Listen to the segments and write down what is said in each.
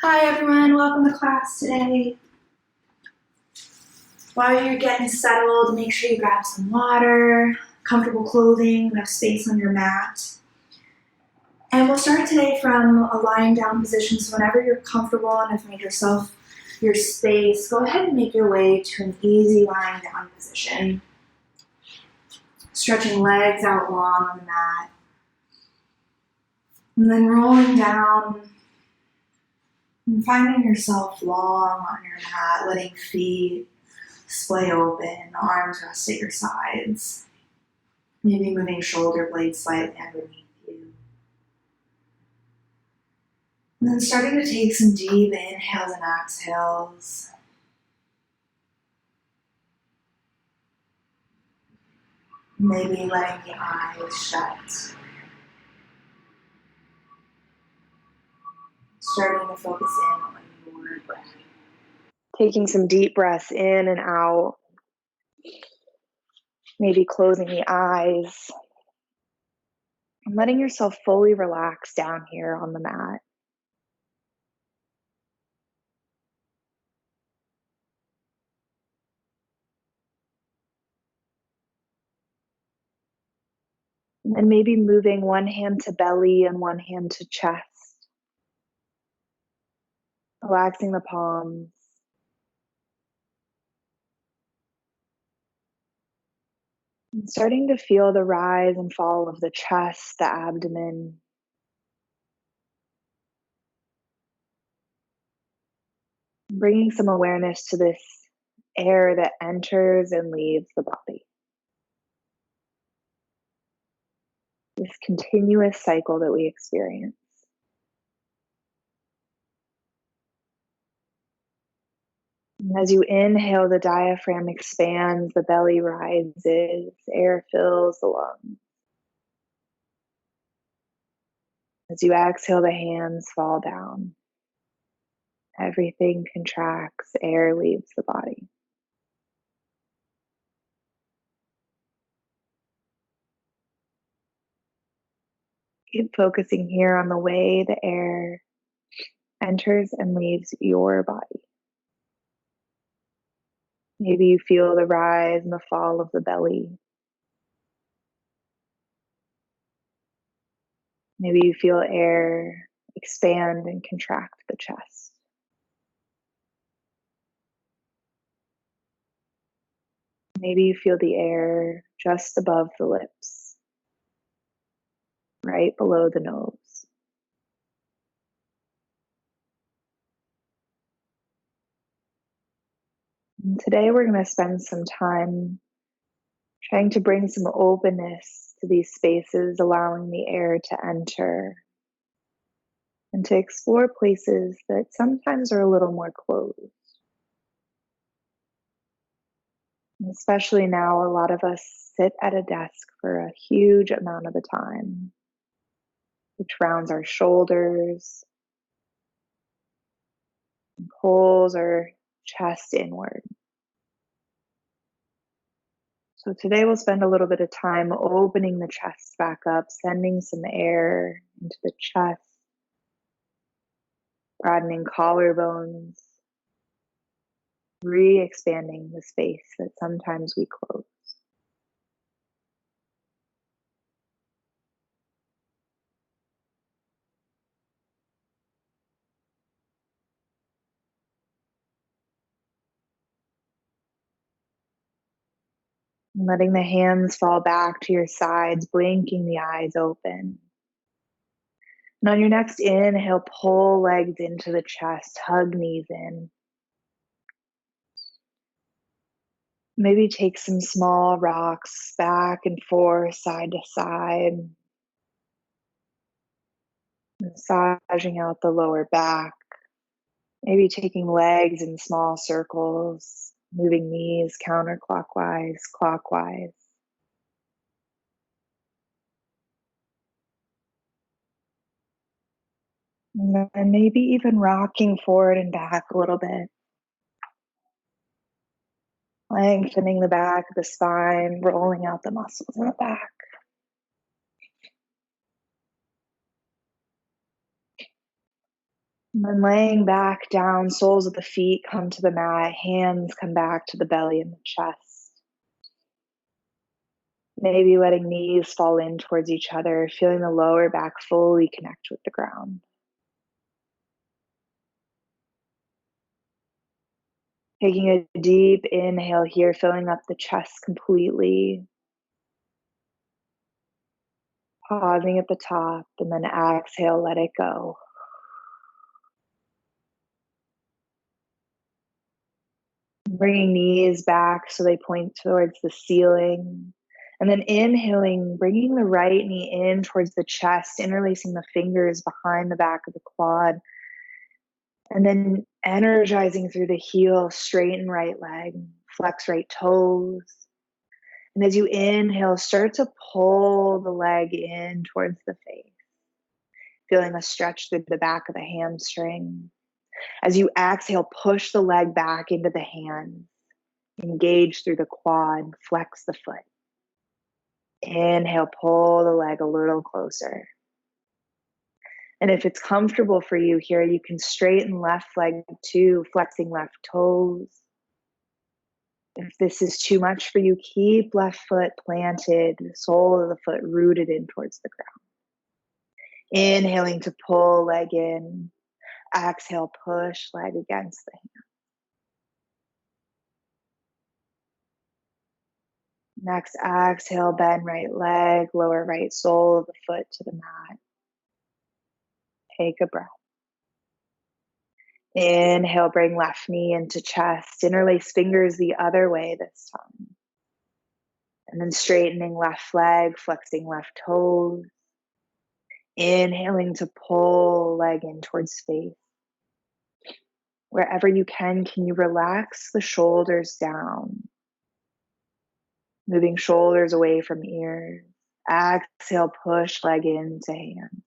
Hi everyone, welcome to class today. While you're getting settled, make sure you grab some water, comfortable clothing, enough space on your mat. And we'll start today from a lying down position, so whenever you're comfortable and have made yourself your space, go ahead and make your way to an easy lying down position. Stretching legs out long on the mat. And then rolling down and finding yourself long on your mat, letting feet splay open, arms rest at your sides. Maybe moving shoulder blades slightly underneath you. And then starting to take some deep inhales and exhales. Maybe letting the eyes shut. Starting to focus in on your breath. Taking some deep breaths in and out. Maybe closing the eyes. And letting yourself fully relax down here on the mat. And maybe moving one hand to belly and one hand to chest. Relaxing the palms. And starting to feel the rise and fall of the chest, the abdomen. Bringing some awareness to this air that enters and leaves the body. This continuous cycle that we experience. And as you inhale, the diaphragm expands, the belly rises, air fills the lungs. As you exhale, the hands fall down. Everything contracts, air leaves the body. Keep focusing here on the way the air enters and leaves your body. Maybe you feel the rise and the fall of the belly. Maybe you feel air expand and contract the chest. Maybe you feel the air just above the lips, right below the nose. And today we're going to spend some time trying to bring some openness to these spaces, allowing the air to enter and to explore places that sometimes are a little more closed. And especially now, a lot of us sit at a desk for a huge amount of the time, which rounds our shoulders, and pulls our chest inward. So today we'll spend a little bit of time opening the chest back up, sending some air into the chest, broadening collarbones, re-expanding the space that sometimes we close. Letting the hands fall back to your sides, blinking the eyes open. And on your next inhale, pull legs into the chest, hug knees in. Maybe take some small rocks back and forth, side to side. Massaging out the lower back. Maybe taking legs in small circles, moving knees counterclockwise, clockwise. And maybe even rocking forward and back a little bit. Lengthening the back of the spine, rolling out the muscles in the back. And laying back down, soles of the feet come to the mat, hands come back to the belly and the chest. Maybe letting knees fall in towards each other, feeling the lower back fully connect with the ground. Taking a deep inhale here, filling up the chest completely. Pausing at the top, and then exhale, let it go. Bringing knees back so they point towards the ceiling. And then inhaling, bringing the right knee in towards the chest, interlacing the fingers behind the back of the quad. And then energizing through the heel, straighten right leg, flex right toes. And as you inhale, start to pull the leg in towards the face, feeling a stretch through the back of the hamstring. As you exhale, push the leg back into the hands. Engage through the quad, flex the foot. Inhale, pull the leg a little closer. And if it's comfortable for you here, you can straighten left leg too, flexing left toes. If this is too much for you, keep left foot planted, sole of the foot rooted in towards the ground. Inhaling to pull leg in. Exhale, push leg against the hand. Next, exhale, bend right leg, lower right sole of the foot to the mat. Take a breath. Inhale, bring left knee into chest. Interlace fingers the other way this time. And then straightening left leg, flexing left toes. Inhaling to pull leg in towards face. Wherever you can you relax the shoulders down? Moving shoulders away from ears. Exhale, push leg into hands.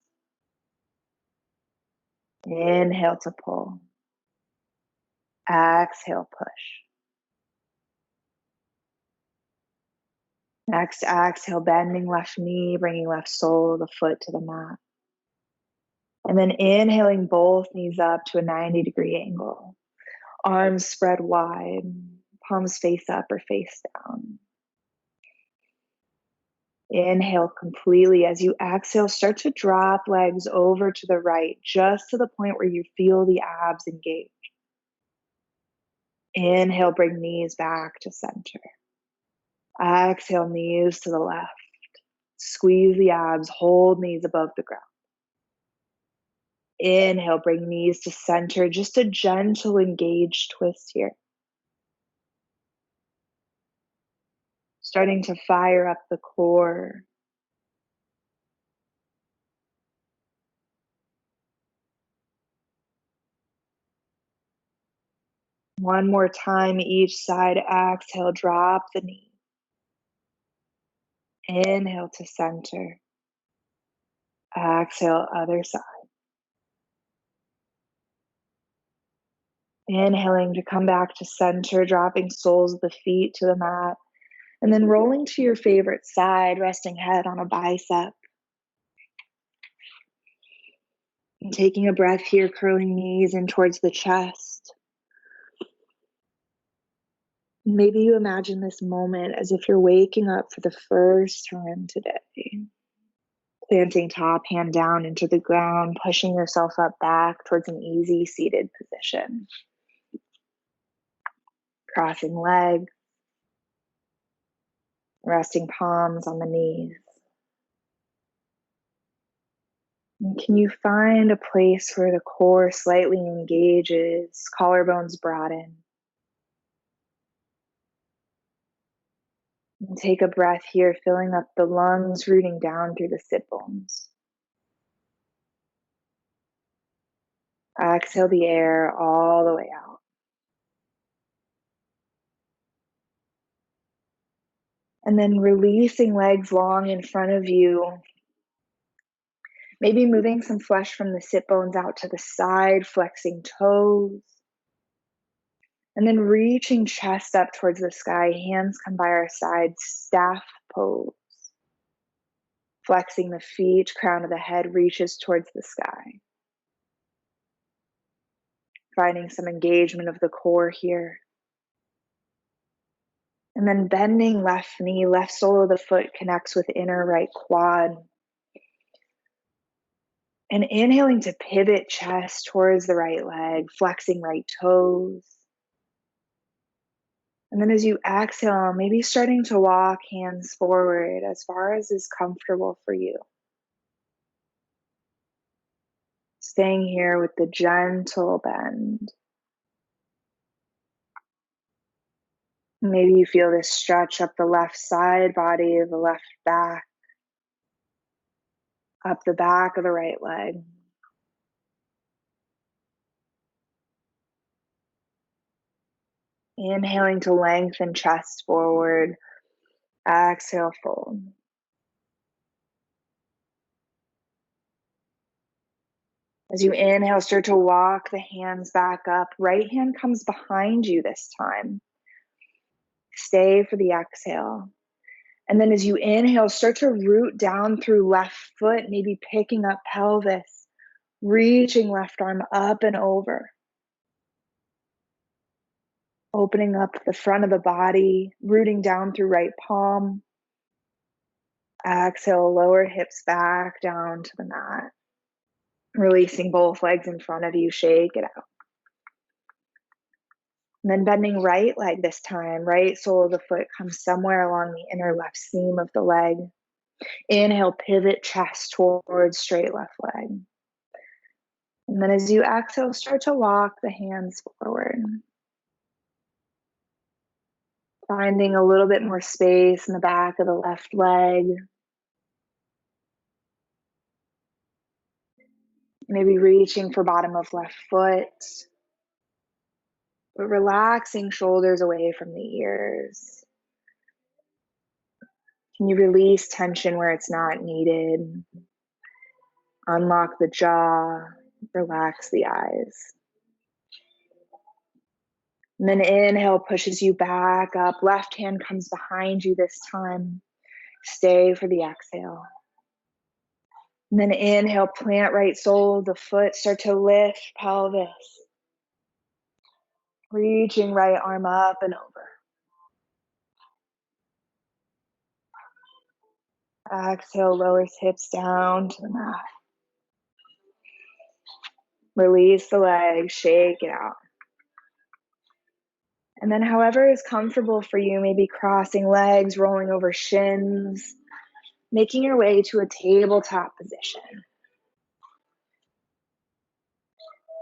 Inhale to pull. Exhale, push. Next, exhale, bending left knee, bringing left sole of the foot to the mat. And then inhaling both knees up to a 90-degree angle. Arms spread wide, palms face up or face down. Inhale completely. As you exhale, start to drop legs over to the right, just to the point where you feel the abs engage. Inhale, bring knees back to center. Exhale, knees to the left. Squeeze the abs, hold knees above the ground. Inhale, bring knees to center, just a gentle engaged twist here. Starting to fire up the core. One more time, each side. Exhale, drop the knee. Inhale to center. Exhale, other side. Inhaling to come back to center, dropping soles of the feet to the mat. And then rolling to your favorite side, resting head on a bicep. And taking a breath here, curling knees in towards the chest. Maybe you imagine this moment as if you're waking up for the first time today. Planting top hand down into the ground, pushing yourself up back towards an easy seated position. Crossing legs, resting palms on the knees. And can you find a place where the core slightly engages, collarbones broaden? And take a breath here, filling up the lungs, rooting down through the sit bones. Exhale the air all the way out. And then releasing legs long in front of you. Maybe moving some flesh from the sit bones out to the side, flexing toes. And then reaching chest up towards the sky, hands come by our sides, staff pose. Flexing the feet, crown of the head reaches towards the sky. finding some engagement of the core here. And then bending left knee, left sole of the foot connects with inner right quad. And inhaling to pivot chest towards the right leg, flexing right toes. And then as you exhale, maybe starting to walk hands forward as far as is comfortable for you. Staying here with the gentle bend. Maybe you feel this stretch up the left side body, the left back, up the back of the right leg. Inhaling to lengthen chest forward. Exhale, fold. As you inhale, start to walk the hands back up. Right hand comes behind you this time. Stay for the exhale. And then as you inhale, start to root down through left foot, maybe picking up pelvis, reaching left arm up and over. Opening up the front of the body, rooting down through right palm. Exhale, lower hips back down to the mat. Releasing both legs in front of you, shake it out. And then bending right leg this time, right sole of the foot comes somewhere along the inner left seam of the leg. Inhale, pivot chest towards straight left leg. And then as you exhale, start to walk the hands forward. Finding a little bit more space in the back of the left leg. Maybe reaching for bottom of left foot. But relaxing shoulders away from the ears. Can you release tension where it's not needed? Unlock the jaw, relax the eyes. And then inhale pushes you back up. Left hand comes behind you this time. Stay for the exhale. And then inhale, plant right sole of the foot. Start to lift pelvis. Reaching right arm up and over. Exhale, lowers hips down to the mat. Release the legs, shake it out. And then however is comfortable for you, maybe crossing legs, rolling over shins, making your way to a tabletop position.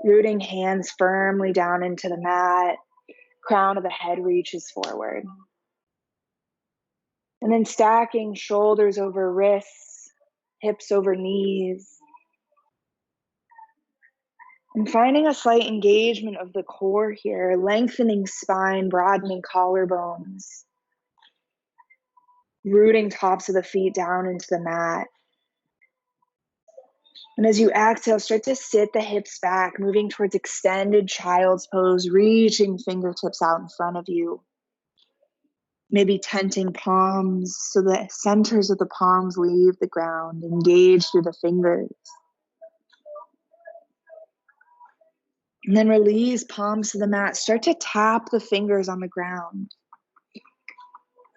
Rooting hands firmly down into the mat, crown of the head reaches forward. And then stacking shoulders over wrists, hips over knees. And finding a slight engagement of the core here, lengthening spine, broadening collarbones. Rooting tops of the feet down into the mat. And as you exhale, start to sit the hips back, moving towards extended child's pose, reaching fingertips out in front of you. Maybe tenting palms so the centers of the palms leave the ground, engage through the fingers. And then release palms to the mat. Start to tap the fingers on the ground.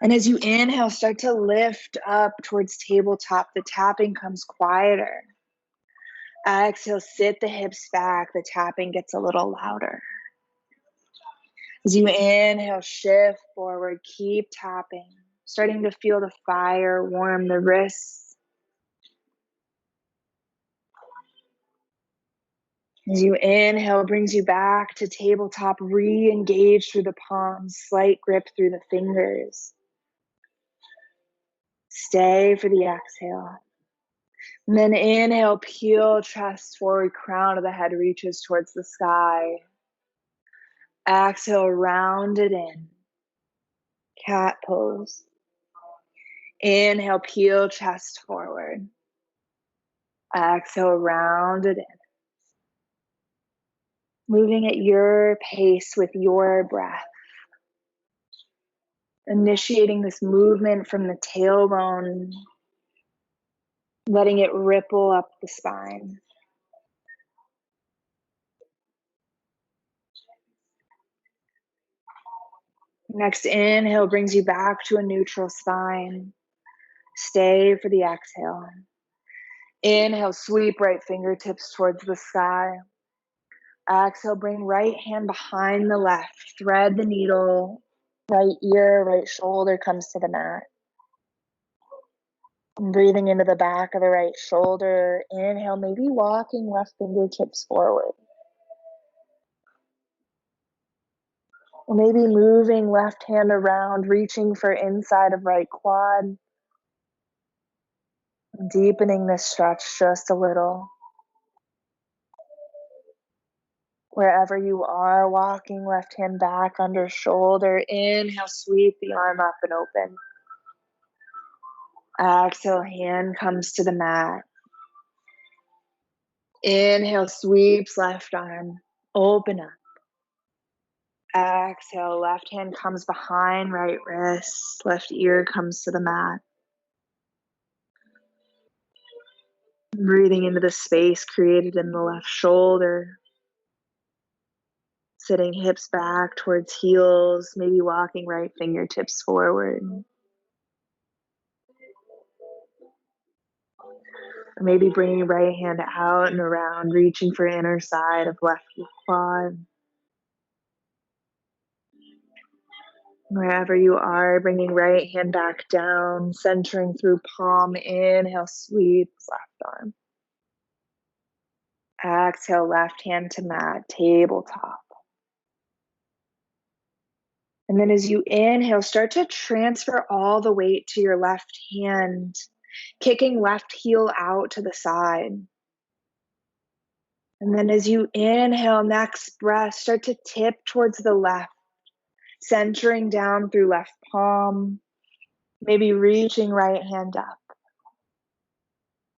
And as you inhale, start to lift up towards tabletop. The tapping comes quieter. Exhale, sit the hips back. The tapping gets a little louder. As you inhale, shift forward, keep tapping. Starting to feel the fire warm the wrists. As you inhale, brings you back to tabletop, re-engage through the palms, slight grip through the fingers. Stay for the exhale. And then inhale, peel chest forward, crown of the head reaches towards the sky. Exhale, round it in. Cat pose. Inhale, peel chest forward. Exhale, round it in. Moving at your pace with your breath. Initiating this movement from the tailbone, letting it ripple up the spine. Next inhale brings you back to a neutral spine. Stay for the exhale. Inhale, sweep right fingertips towards the sky. Exhale, bring right hand behind the left. Thread the needle. Right ear, right shoulder comes to the mat. And breathing into the back of the right shoulder. Inhale, maybe walking left fingertips forward. Or maybe moving left hand around, reaching for inside of right quad. Deepening this stretch just a little. Wherever you are, walking left hand back under shoulder. Inhale, sweep the arm up and open. Exhale, hand comes to the mat. Inhale, sweeps left arm. Open up. Exhale, left hand comes behind right wrist. Left ear comes to the mat. Breathing into the space created in the left shoulder. Sitting hips back towards heels, maybe walking right fingertips forward. Or maybe bringing right hand out and around, reaching for inner side of left quad. Wherever you are, bringing right hand back down, centering through palm. Inhale, sweeps left arm. Exhale, left hand to mat, tabletop. And then as you inhale, start to transfer all the weight to your left hand, kicking left heel out to the side. And then as you inhale, next breath, start to tip towards the left, centering down through left palm, maybe reaching right hand up.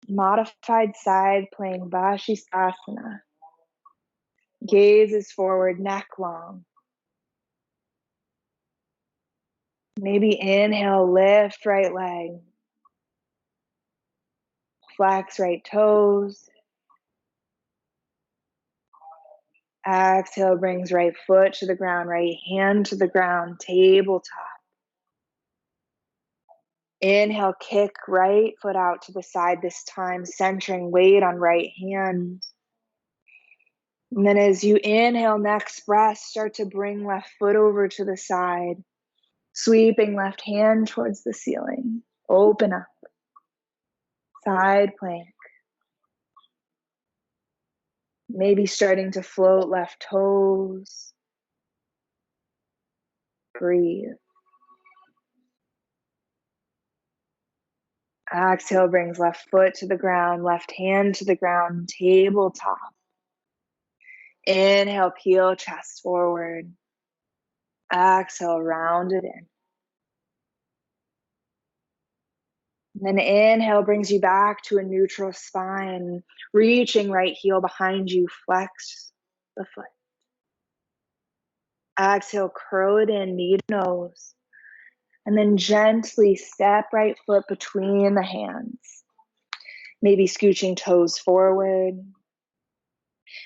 Modified side plank, Vashisthasana. Gaze is forward, neck long. Maybe inhale, lift right leg. Flex right toes. Exhale, brings right foot to the ground, right hand to the ground, tabletop. Inhale, kick right foot out to the side this time, centering weight on right hand. And then as you inhale, next breath, start to bring left foot over to the side, sweeping left hand towards the ceiling. Open up. Side plank. Maybe starting to float left toes. Breathe. Exhale brings left foot to the ground, left hand to the ground, tabletop. Inhale, peel chest forward. Exhale, round it in. And then inhale brings you back to a neutral spine, reaching right heel behind you, flex the foot. Exhale, curl it in, knee to nose. And then gently step right foot between the hands. Maybe scooching toes forward.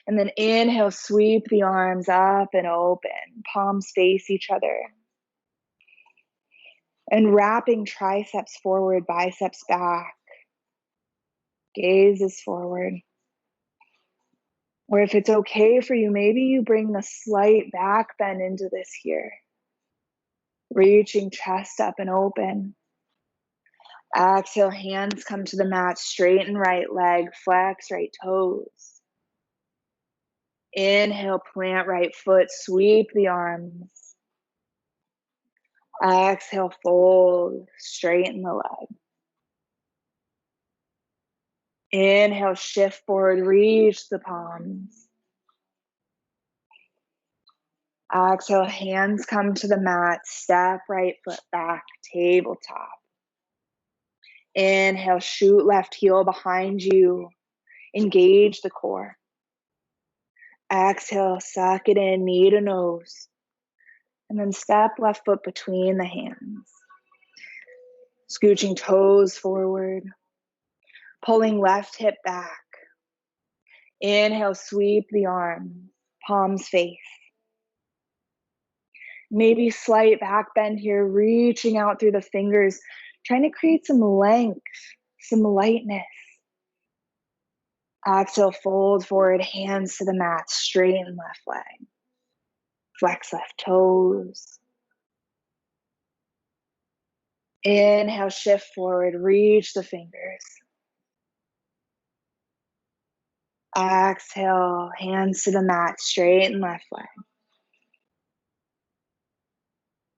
And then inhale, sweep the arms up and open. Palms face each other. And wrapping triceps forward, biceps back. Gaze is forward. Or if it's okay for you, maybe you bring the slight back bend into this here. Reaching chest up and open. Exhale, hands come to the mat, straighten right leg, flex right toes. Inhale, plant right foot, sweep the arms. Exhale, fold, straighten the leg. Inhale, shift forward, reach the palms. Exhale, hands come to the mat, step right foot back, tabletop. Inhale, shoot left heel behind you, engage the core. Exhale, suck it in, knee to nose. And then step left foot between the hands. Scooching toes forward. Pulling left hip back. Inhale, sweep the arms, palms face. Maybe slight back bend here, reaching out through the fingers, trying to create some length, some lightness. Exhale, fold forward, hands to the mat, straighten left leg. Flex left toes. Inhale, shift forward, reach the fingers. Exhale, hands to the mat, straighten left leg.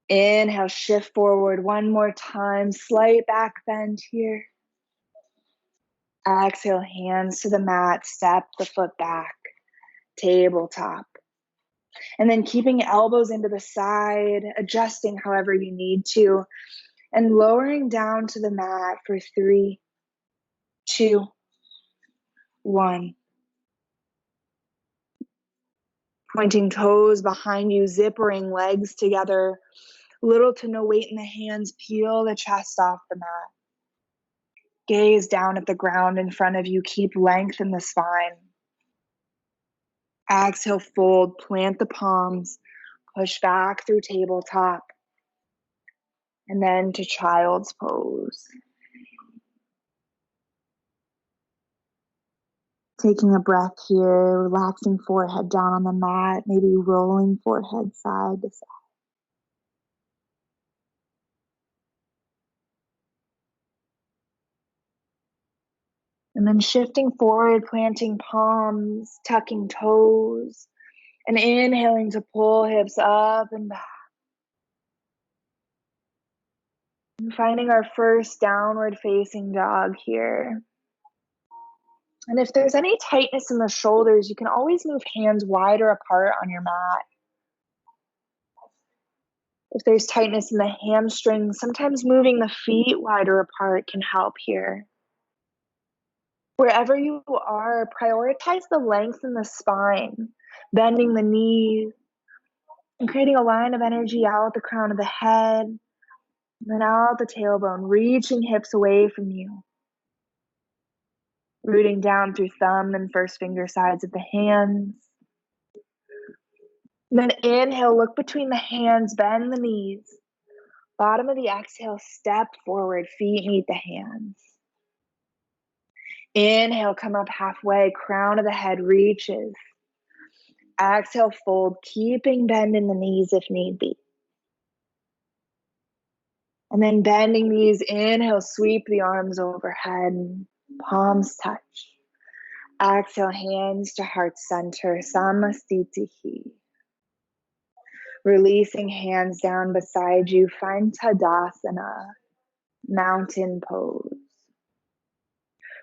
Inhale, shift forward one more time, slight back bend here. Exhale, hands to the mat, step the foot back, tabletop. And then keeping elbows into the side, adjusting however you need to, and lowering down to the mat for 3, 2, 1. Pointing toes behind you, zippering legs together, little to no weight in the hands, peel the chest off the mat. Gaze down at the ground in front of you, keep length in the spine. Exhale, fold, plant the palms, push back through tabletop, and then to child's pose. Taking a breath here, relaxing forehead down on the mat, maybe rolling forehead side to side. And then shifting forward, planting palms, tucking toes, and inhaling to pull hips up and back. And finding our first downward facing dog here. And if there's any tightness in the shoulders, you can always move hands wider apart on your mat. If there's tightness in the hamstrings, sometimes moving the feet wider apart can help here. Wherever you are, prioritize the length in the spine, bending the knees, and creating a line of energy out the crown of the head, and then out the tailbone, reaching hips away from you. Rooting down through thumb and first finger sides of the hands. And then inhale, look between the hands, bend the knees. Bottom of the exhale, step forward, feet meet the hands. Inhale, come up halfway, crown of the head reaches. Exhale, fold, keeping bend in the knees if need be. And then bending knees, inhale, sweep the arms overhead, palms touch. Exhale, hands to heart center, Samasthiti. Releasing hands down beside you, find Tadasana, mountain pose.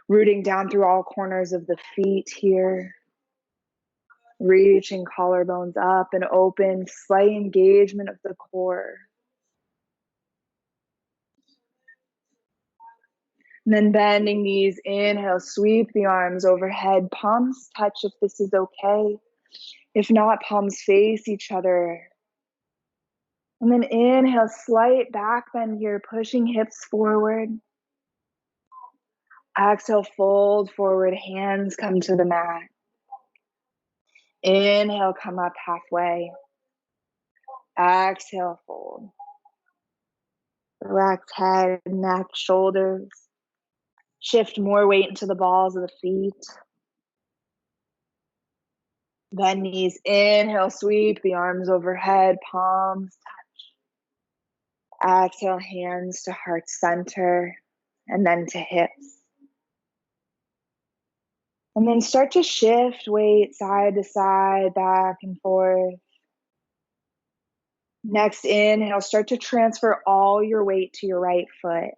Rooting down through all corners of the feet here. Reaching collarbones up and open, slight engagement of the core. And then bending knees, inhale, sweep the arms overhead, palms touch if this is okay. If not, palms face each other. And then inhale, slight back bend here, pushing hips forward. Exhale, fold forward, hands come to the mat. Inhale, come up halfway. Exhale, fold. Relax head, neck, shoulders. Shift more weight into the balls of the feet. Bend knees, inhale, sweep the arms overhead, palms touch. Exhale, hands to heart center, and then to hips. And then start to shift weight side to side, back and forth. Next inhale, start to transfer all your weight to your right foot.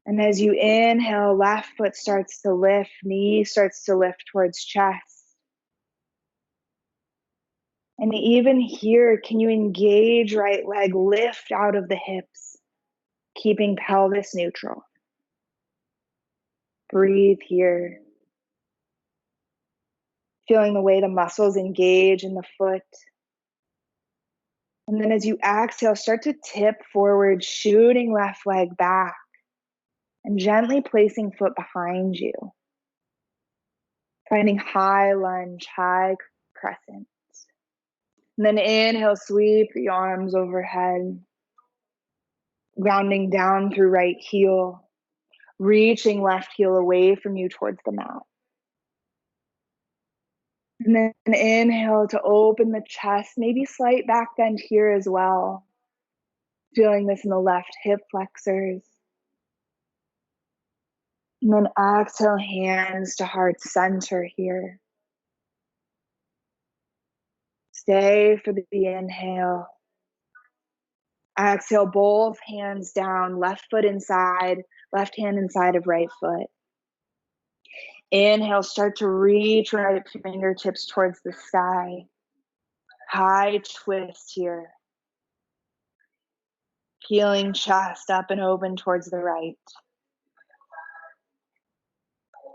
And as you inhale, left foot starts to lift, knee starts to lift towards chest. And even here, can you engage right leg, lift out of the hips, keeping pelvis neutral. Breathe here. Feeling the way the muscles engage in the foot. And then as you exhale, start to tip forward, shooting left leg back, and gently placing foot behind you. Finding high lunge, high crescent. And then inhale, sweep the arms overhead, grounding down through right heel, reaching left heel away from you towards the mat. And then inhale to open the chest, maybe slight back bend here as well. Feeling this in the left hip flexors. And then exhale, hands to heart center here. Stay for the inhale. Exhale, both hands down, left foot inside, left hand inside of right foot. Inhale, start to reach right fingertips towards the sky. High twist here. Peeling chest up and open towards the right.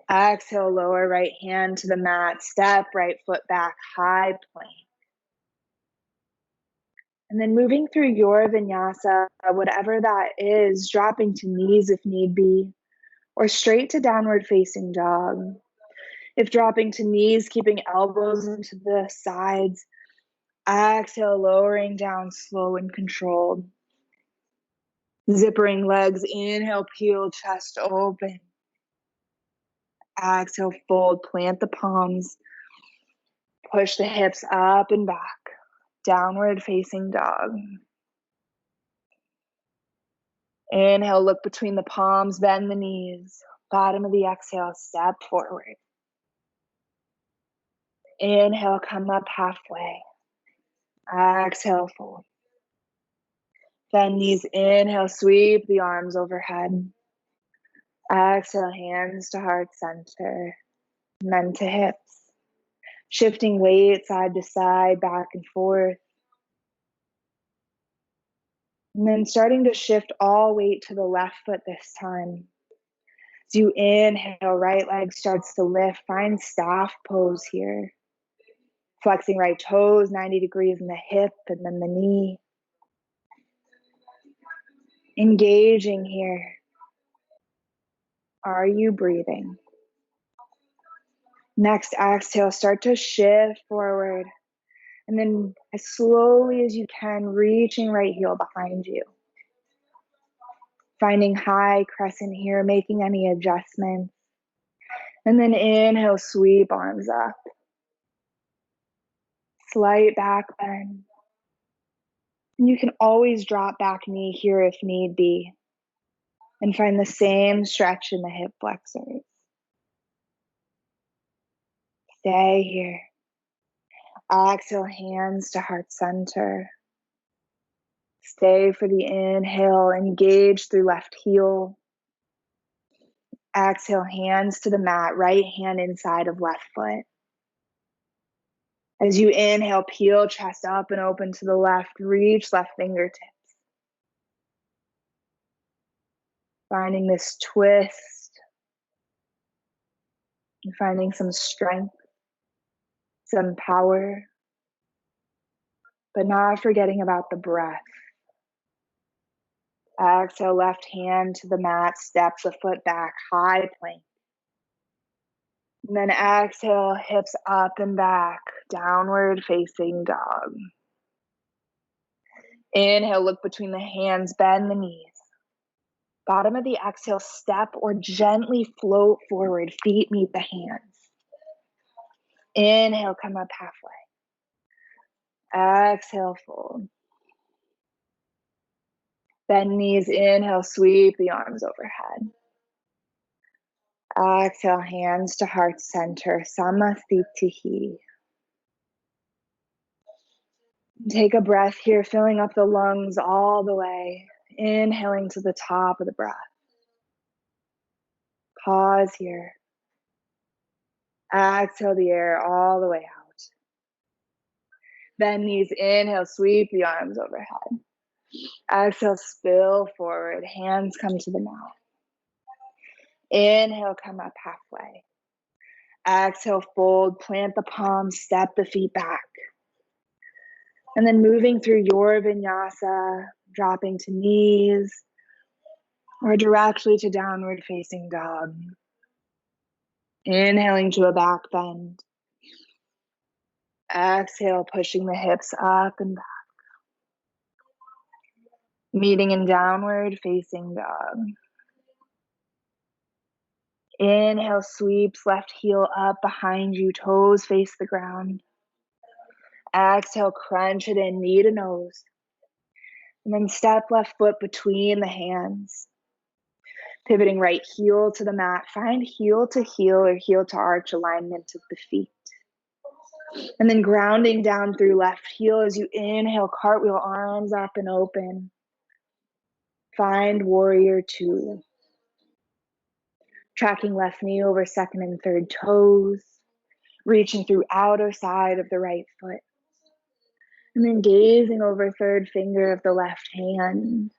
Exhale, lower right hand to the mat. Step right foot back, high plank. And then moving through your vinyasa, whatever that is, dropping to knees if need be, or straight to downward facing dog. If dropping to knees, keeping elbows into the sides. Exhale, lowering down slow and controlled. Zippering legs, inhale, peel, chest open. Exhale, fold, plant the palms. Push the hips up and back. Downward facing dog. Inhale, look between the palms, bend the knees. Bottom of the exhale, step forward. Inhale, come up halfway. Exhale, fold. Bend knees, inhale, sweep the arms overhead. Exhale, hands to heart center, then to hips. Shifting weight side to side, back and forth. And then starting to shift all weight to the left foot this time. As you inhale, right leg starts to lift. Find staff pose here. Flexing right toes, 90 degrees in the hip and then the knee. Engaging here. Are you breathing? Next exhale, start to shift forward. And then as slowly as you can, reaching right heel behind you. Finding high crescent here, making any adjustments. And then inhale, sweep arms up. Slight back bend. And you can always drop back knee here if need be. And find the same stretch in the hip flexors. Stay here. Exhale, hands to heart center. Stay for the inhale, engage through left heel. Exhale, hands to the mat, right hand inside of left foot. As you inhale, peel chest up and open to the left, reach left fingertips. Finding this twist and finding some strength, some power, but not forgetting about the breath. Exhale, left hand to the mat, step the foot back, high plank. And then exhale, hips up and back, downward facing dog. Inhale, look between the hands, bend the knees. Bottom of the exhale, step or gently float forward, feet meet the hands. Inhale, come up halfway. Exhale, fold. Bend knees, inhale, sweep the arms overhead. Exhale, hands to heart center, Samasthiti. Take a breath here, filling up the lungs all the way. Inhaling to the top of the breath. Pause here. Exhale the air all the way out. Bend knees, inhale, sweep the arms overhead. Exhale, spill forward, hands come to the mat. Inhale, come up halfway. Exhale, fold, plant the palms, step the feet back. And then moving through your vinyasa, dropping to knees, or directly to downward facing dog. Inhaling to a back bend. Exhale, pushing the hips up and back. Meeting in downward facing dog. Inhale, sweeps left heel up behind you, toes face the ground. Exhale, crunch it in, knee to nose. And then step left foot between the hands. Pivoting right heel to the mat. Find heel to heel or heel to arch alignment of the feet. And then grounding down through left heel as you inhale, cartwheel arms up and open. Find warrior two. Tracking left knee over second and third toes. Reaching through outer side of the right foot. And then gazing over third finger of the left hand.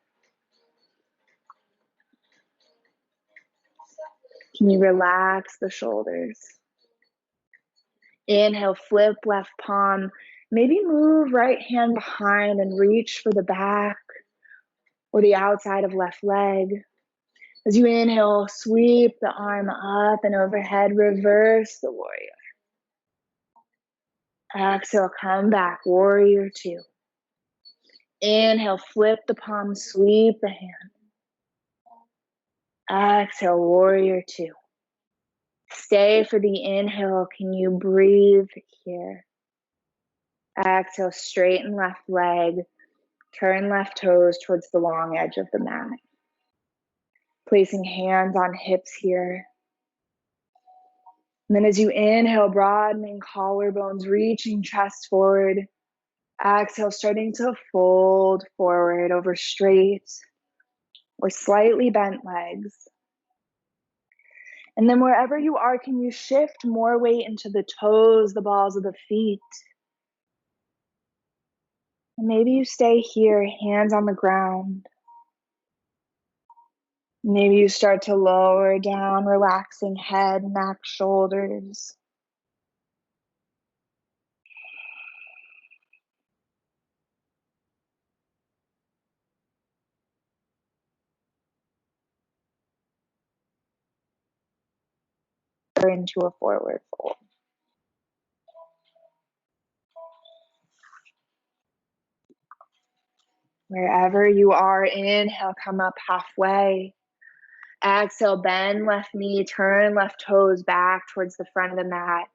Can you relax the shoulders? Inhale, flip left palm. Maybe move right hand behind and reach for the back or the outside of left leg. As you inhale, sweep the arm up and overhead, reverse the warrior. Exhale, come back, warrior two. Inhale, flip the palm, sweep the hand. Exhale, warrior two. Stay for the inhale. Can you breathe here? Exhale, straighten left leg. Turn left toes towards the long edge of the mat. Placing hands on hips here. And then as you inhale, broadening collarbones, reaching chest forward. Exhale, starting to fold forward over straight or slightly bent legs. And then wherever you are, can you shift more weight into the toes, the balls of the feet? And maybe you stay here, hands on the ground. Maybe you start to lower down, relaxing head, neck, shoulders. Into a forward fold. Wherever you are, inhale, come up halfway. Exhale, bend left knee, turn left toes back towards the front of the mat.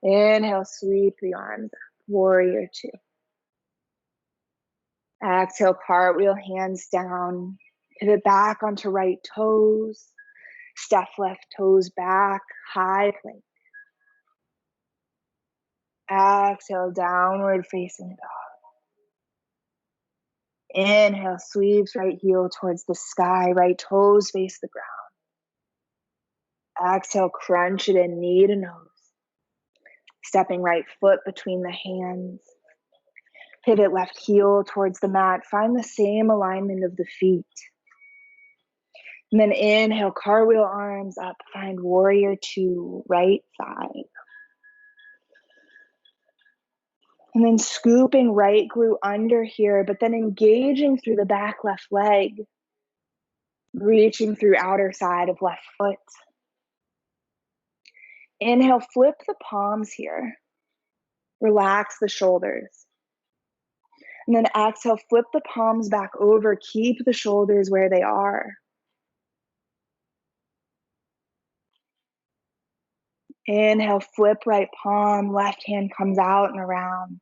Inhale, sweep the arms up, warrior two. Exhale, cartwheel, hands down. Pivot back onto right toes. Step left toes back, high plank. Exhale, downward facing dog. Inhale, sweeps right heel towards the sky, right toes face the ground. Exhale, crunch it in, knee to nose. Stepping right foot between the hands. Pivot left heel towards the mat. Find the same alignment of the feet. And then inhale, cartwheel arms up. Find warrior two, right side. And then scooping right glute under here, but then engaging through the back left leg. Reaching through outer side of left foot. Inhale, flip the palms here. Relax the shoulders. And then exhale, flip the palms back over. Keep the shoulders where they are. Inhale, flip right palm. Left hand comes out and around.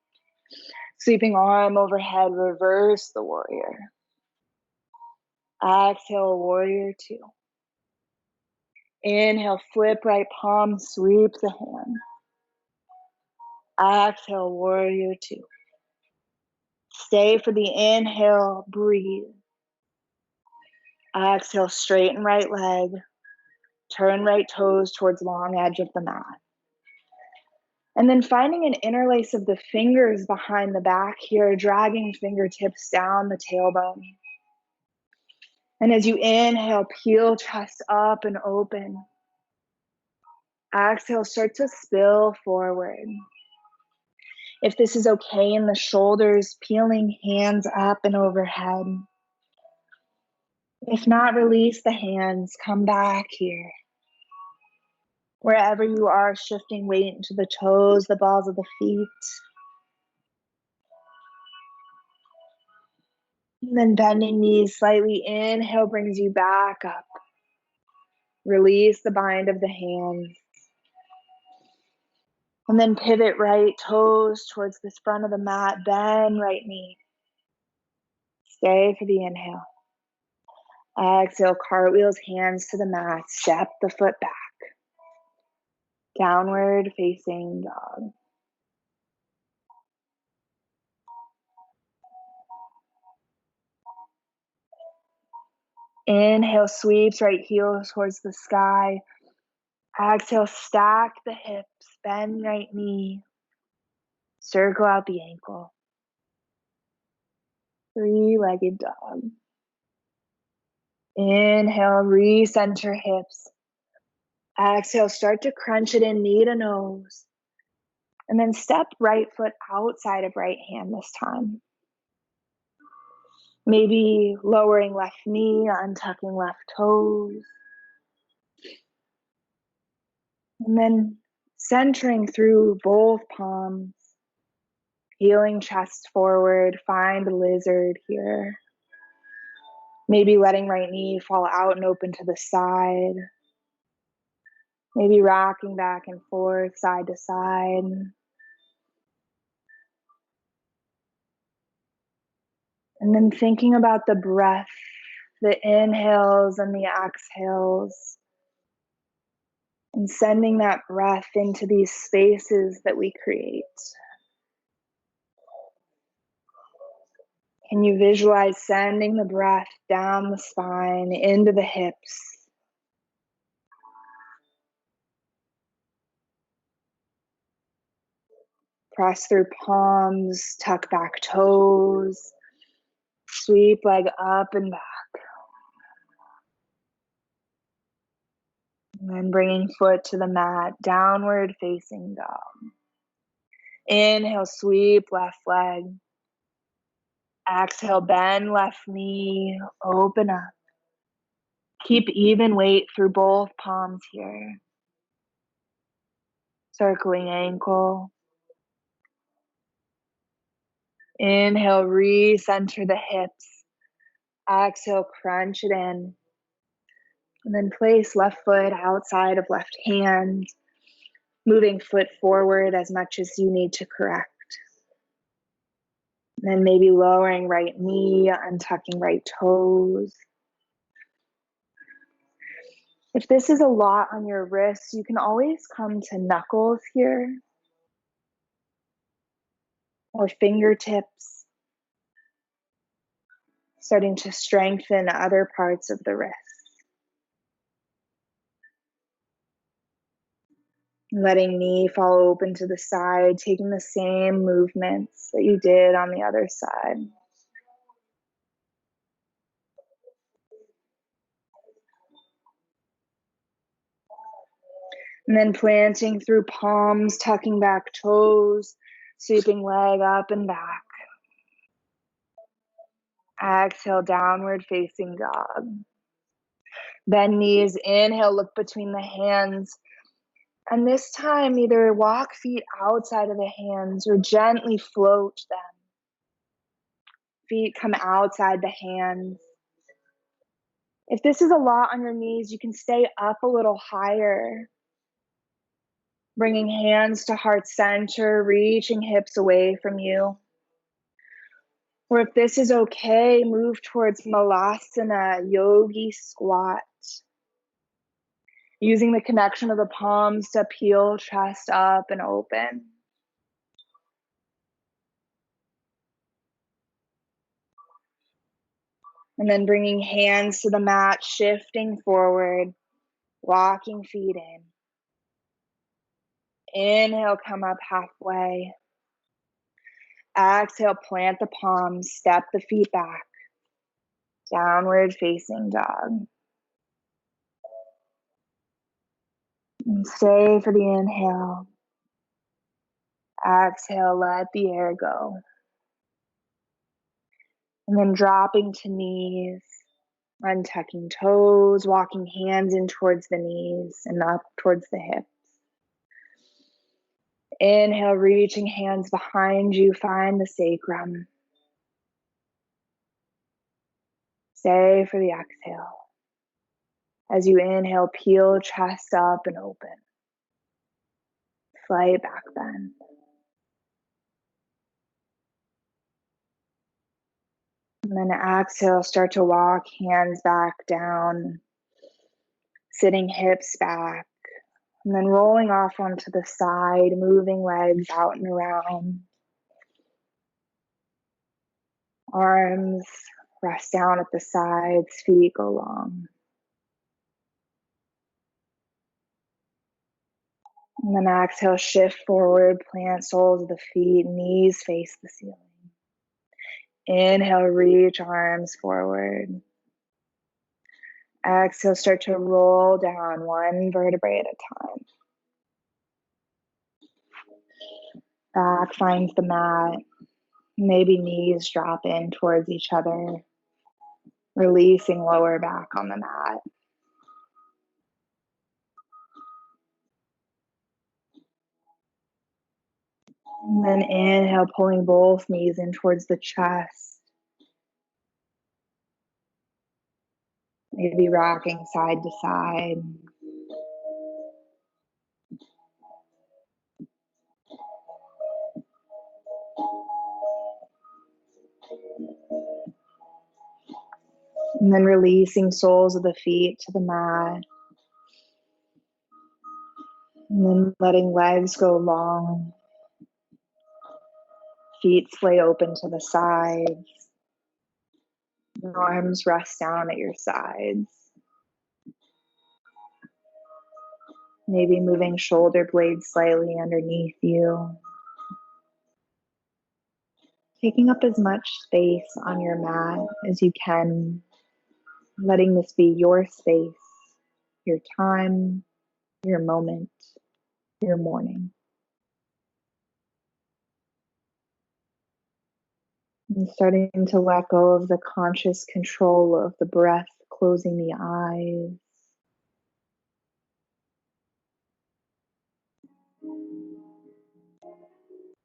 Sweeping arm overhead, reverse the warrior. Exhale, warrior two. Inhale, flip right palm, sweep the hand. Exhale, warrior two. Stay for the inhale, breathe. Exhale, straighten right leg. Turn right toes towards long edge of the mat. And then finding an interlace of the fingers behind the back here, dragging fingertips down the tailbone. And as you inhale, peel chest up and open. Exhale, start to spill forward. If this is okay in the shoulders, peeling hands up and overhead. If not, release the hands, come back here. Wherever you are, shifting weight into the toes, the balls of the feet. And then bending knees slightly. Inhale brings you back up. Release the bind of the hands. And then pivot right toes towards the front of the mat. Bend right knee. Stay for the inhale. Exhale, cartwheels, hands to the mat. Step the foot back. Downward facing dog. Inhale, sweeps right heel towards the sky. Exhale, stack the hips. Bend right knee. Circle out the ankle. Three-legged dog. Inhale, recenter hips. Exhale, start to crunch it in, knee to nose. And then step right foot outside of right hand this time. Maybe lowering left knee, untucking left toes. And then centering through both palms. Heeling chest forward, find a lizard here. Maybe letting right knee fall out and open to the side. Maybe rocking back and forth, side to side. And then thinking about the breath, the inhales and the exhales. And sending that breath into these spaces that we create. Can you visualize sending the breath down the spine, into the hips? Press through palms, tuck back toes, sweep leg up and back. And then bringing foot to the mat, downward facing dog. Inhale, sweep left leg. Exhale, bend left knee, open up. Keep even weight through both palms here. Circling ankle. Inhale, recenter the hips. Exhale, crunch it in. And then place left foot outside of left hand, moving foot forward as much as you need to correct. And then maybe lowering right knee, untucking right toes. If this is a lot on your wrists, you can always come to knuckles here or fingertips, starting to strengthen other parts of the wrist. Letting knee fall open to the side, taking the same movements that you did on the other side. And then planting through palms, tucking back toes, sweeping leg up and back. Exhale, downward facing dog. Bend knees, inhale, look between the hands. And this time, either walk feet outside of the hands or gently float them. Feet come outside the hands. If this is a lot on your knees, you can stay up a little higher. Bringing hands to heart center, reaching hips away from you. Or if this is okay, move towards Malasana, yogi squat. Using the connection of the palms to peel chest up and open. And then bringing hands to the mat, shifting forward, walking feet in. Inhale, come up halfway. Exhale, plant the palms, step the feet back. Downward facing dog. And stay for the inhale. Exhale, let the air go. And then dropping to knees, untucking toes, walking hands in towards the knees and up towards the hips. Inhale, reaching hands behind you, find the sacrum. Stay for the exhale. As you inhale, peel chest up and open. Slight back bend. And then exhale, start to walk hands back down, sitting hips back, and then rolling off onto the side, moving legs out and around. Arms rest down at the sides, feet go long. And then exhale, shift forward, plant soles of the feet, knees face the ceiling. Inhale, reach arms forward. Exhale, start to roll down one vertebrae at a time. Back finds the mat. Maybe knees drop in towards each other, releasing lower back on the mat. And then inhale, pulling both knees in towards the chest. Maybe rocking side to side. And then releasing soles of the feet to the mat. And then letting legs go long. Feet splay open to the sides. Arms rest down at your sides. Maybe moving shoulder blades slightly underneath you. Taking up as much space on your mat as you can. Letting this be your space, your time, your moment, your morning. And starting to let go of the conscious control of the breath, closing the eyes.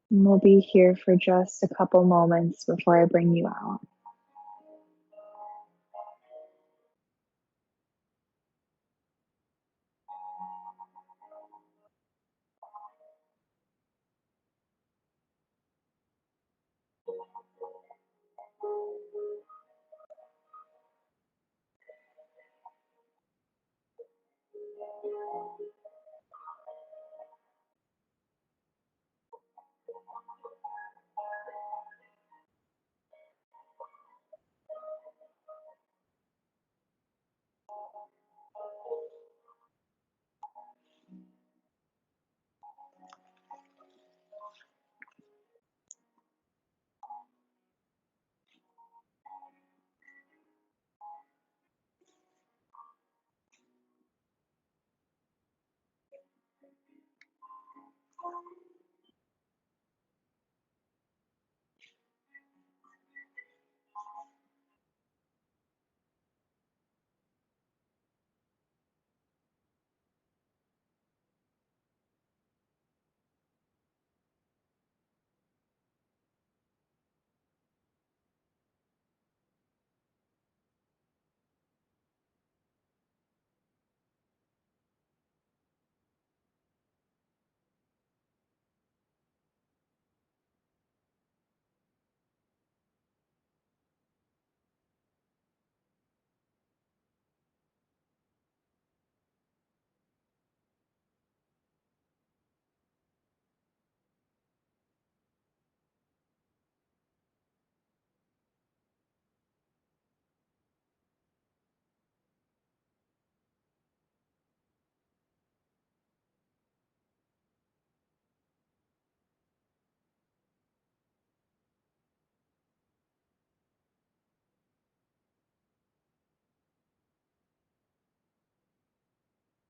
And we'll be here for just a couple moments before I bring you out.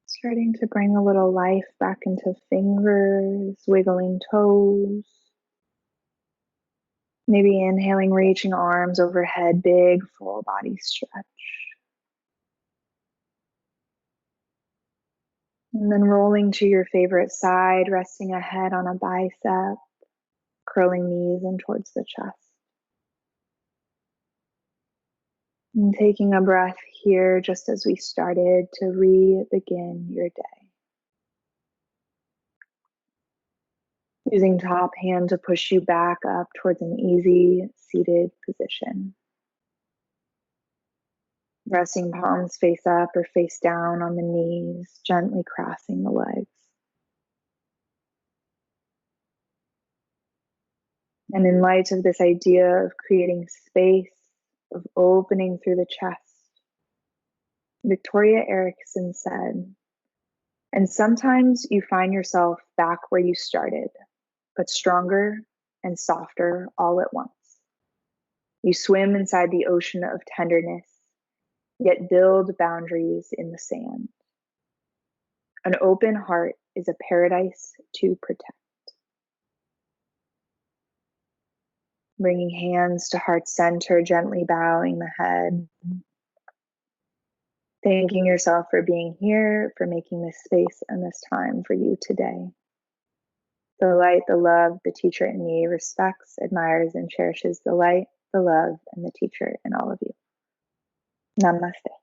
Starting to bring a little life back into fingers, wiggling toes. Maybe inhaling, reaching arms overhead, big full body stretch. And then rolling to your favorite side, resting a head on a bicep, curling knees in towards the chest. And taking a breath here just as we started to re-begin your day. Using top hand to push you back up towards an easy seated position. Resting palms face up or face down on the knees, gently crossing the legs. And in light of this idea of creating space, of opening through the chest, Victoria Erickson said, and sometimes you find yourself back where you started, but stronger and softer all at once. You swim inside the ocean of tenderness, yet build boundaries in the sand. An open heart is a paradise to protect. Bringing hands to heart center, gently bowing the head. Thanking yourself for being here, for making this space and this time for you today. The light, the love, the teacher in me respects, admires, and cherishes the light, the love, and the teacher in all of you. Namaste.